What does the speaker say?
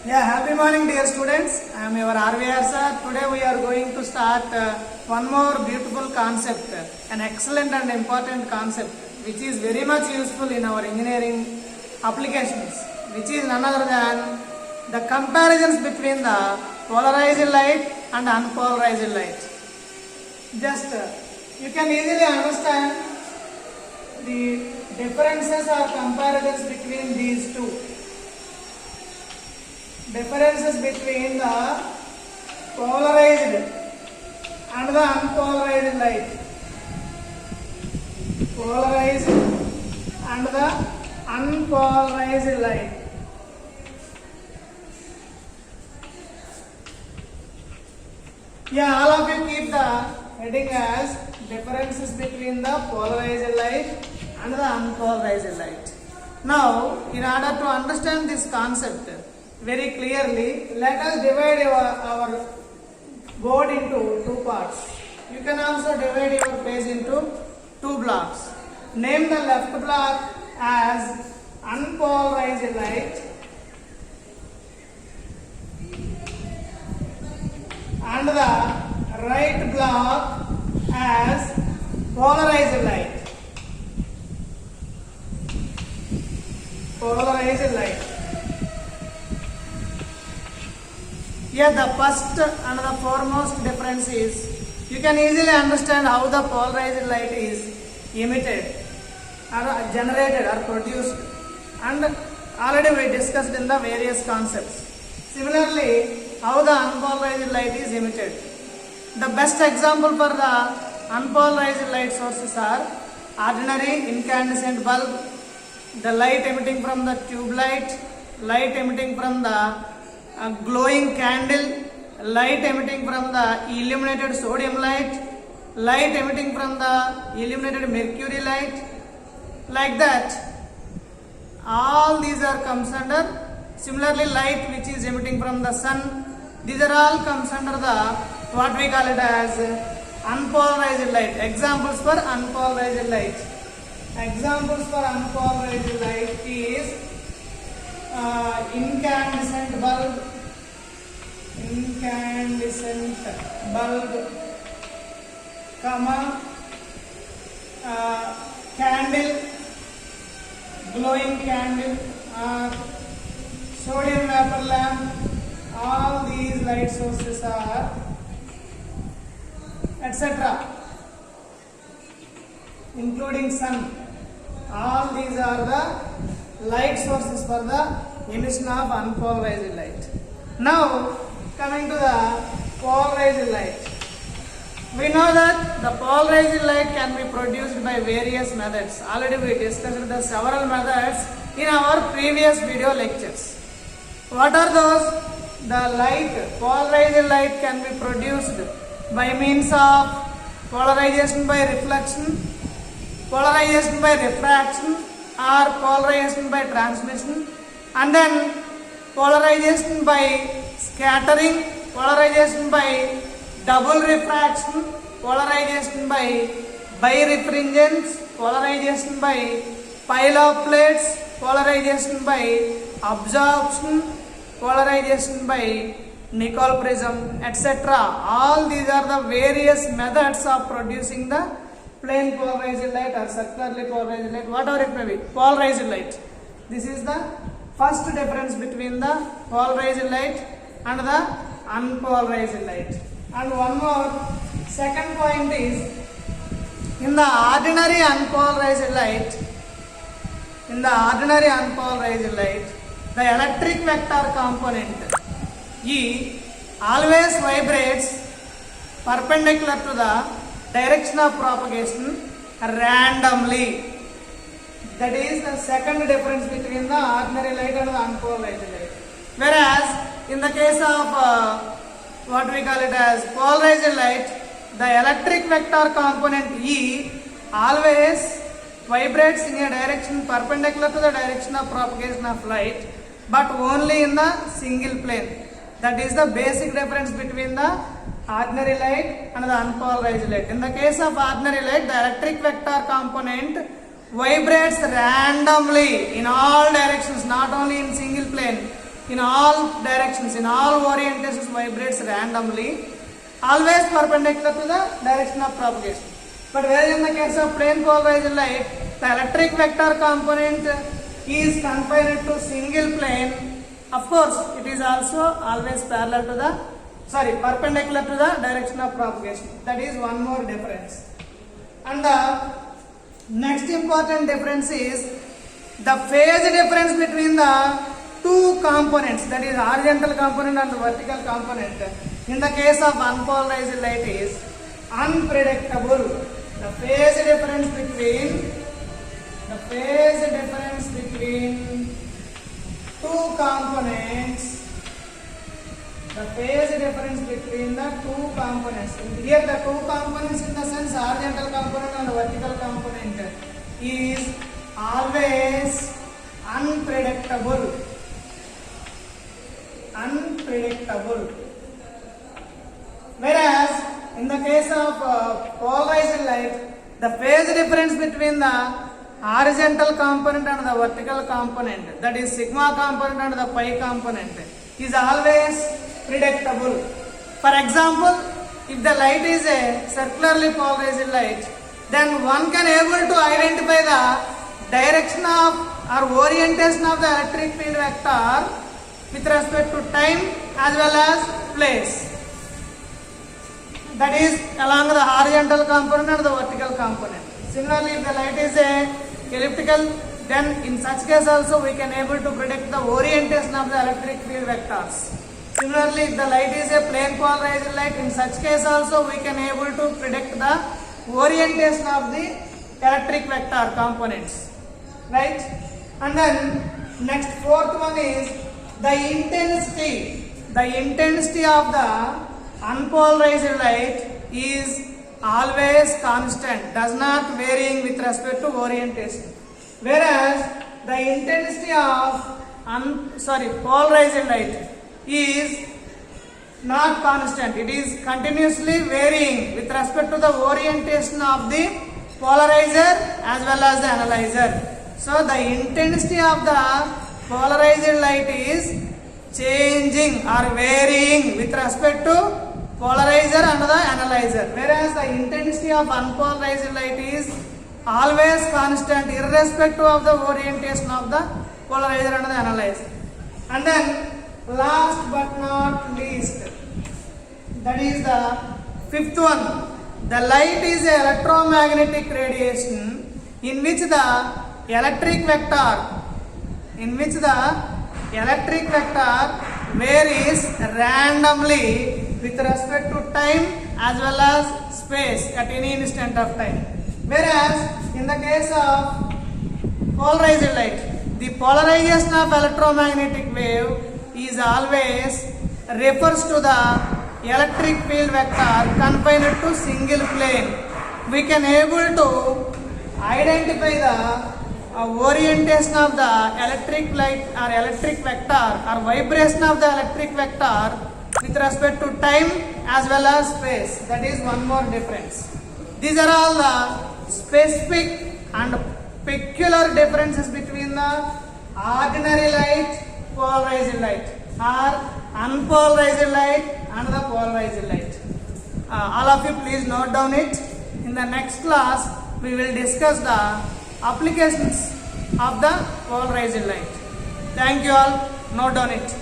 Yeah, happy morning dear students. I am your RVR sir. Today we are going to start one more beautiful concept, an excellent and important concept which is very much useful in our engineering applications, which is none other than the comparisons between the polarized light and unpolarized light. Just you can easily understand the differences or comparisons between these two. Differences between the polarized and the unpolarized light. Polarized and the unpolarized light. Yeah, all of you keep the heading as differences between the polarized light and the unpolarized light. Now, in order to understand this concept very clearly, let us divide our board into two parts. You can also divide your page into two blocks. Name the left block as unpolarized light and the right block as polarized light. Polarized light. Here the first and the foremost difference is you can easily understand how the polarized light is emitted or generated or produced, and already we discussed in the various concepts. Similarly, how the unpolarized light is emitted. The best example for the unpolarized light sources are ordinary incandescent bulb, the light emitting from the tube light, light emitting from the glowing candle, light emitting from the illuminated sodium light, light emitting from the illuminated mercury light, like that. All these are comes under. Similarly, light which is emitting from the sun, these are all comes under the what we call it as unpolarized light. Examples for unpolarized light. Examples for unpolarized light is incandescent bulb, comma, candle, glowing candle, sodium vapor lamp. All these light sources are etc., including sun. All these are the light sources for the emission of unpolarized light. Now, coming to the polarized light. We know that the polarized light can be produced by various methods. Already we discussed the several methods in our previous video lectures. What are those? The light, polarized light can be produced by means of polarization by reflection, polarization by refraction, or polarization by transmission, and then polarization by scattering, polarization by double refraction, polarization by birefringence, polarization by pile of plates, polarization by absorption, polarization by Nicol prism, etc. All these are the various methods of producing the plane polarized light or circularly polarized light, whatever it may be, polarized light. This is the first difference between the polarized light and the unpolarized light. And one more, second point is, in the ordinary unpolarized light, the electric vector component E always vibrates perpendicular to the direction of propagation randomly. That is the second difference between the ordinary light and the unpolarized light. Whereas in the case of what we call it as polarized light, the electric vector component E always vibrates in a direction perpendicular to the direction of propagation of light, but only in the single plane. That is the basic difference between the ordinary light and the unpolarized light. In the case of ordinary light, the electric vector component vibrates randomly in all directions, not only in single plane. in all directions, in all orientations vibrates randomly, always perpendicular to the direction of propagation. But whereas in the case of plane polarized light, the electric vector component is confined to single plane. Of course, it is also always parallel to the, perpendicular to the direction of propagation. That is one more difference. And the next important difference is the phase difference between the two components, that is horizontal component and the vertical component. In the case of unpolarized light is unpredictable. The phase difference between two components, here the two components in the sense horizontal component and vertical component is always unpredictable. Whereas in the case of polarized light, the phase difference between the horizontal component and the vertical component, that is sigma component and the pi component, is always predictable. For example, if the light is a circularly polarized light, then one can able to identify the direction of or orientation of the electric field vector with respect to time as well as place. That is along the horizontal component and the vertical component. Similarly, if the light is a elliptical, then in such case also we can able to predict the orientation of the electric field vectors. Similarly, if the light is a plane polarized light, in such case also we can able to predict the orientation of the electric vector components, right? And then next fourth one is the intensity of the unpolarized light is always constant, does not varying with respect to orientation. Whereas the intensity of polarized light is not constant, it is continuously varying with respect to the orientation of the polarizer as well as the analyzer. So the intensity of the polarized light is changing or varying with respect to polarizer and the analyzer, whereas the intensity of unpolarized light is always constant irrespective of the orientation of the polarizer and the analyzer. And then last but not least, that is the fifth one. The light is an electromagnetic radiation in which the electric vector varies randomly with respect to time as well as space at any instant of time. Whereas in the case of polarized light, the polarization of electromagnetic wave is always refers to the electric field vector confined to single plane. We can able to identify the orientation of the electric light or electric vector or vibration of the electric vector with respect to time as well as space. That is one more difference. These are all the specific and peculiar differences between the ordinary light, polarized light, or unpolarized light and the polarized light. All of you please note down it. In the next class we will discuss the applications of the polarized light. Thank you all. Note down it.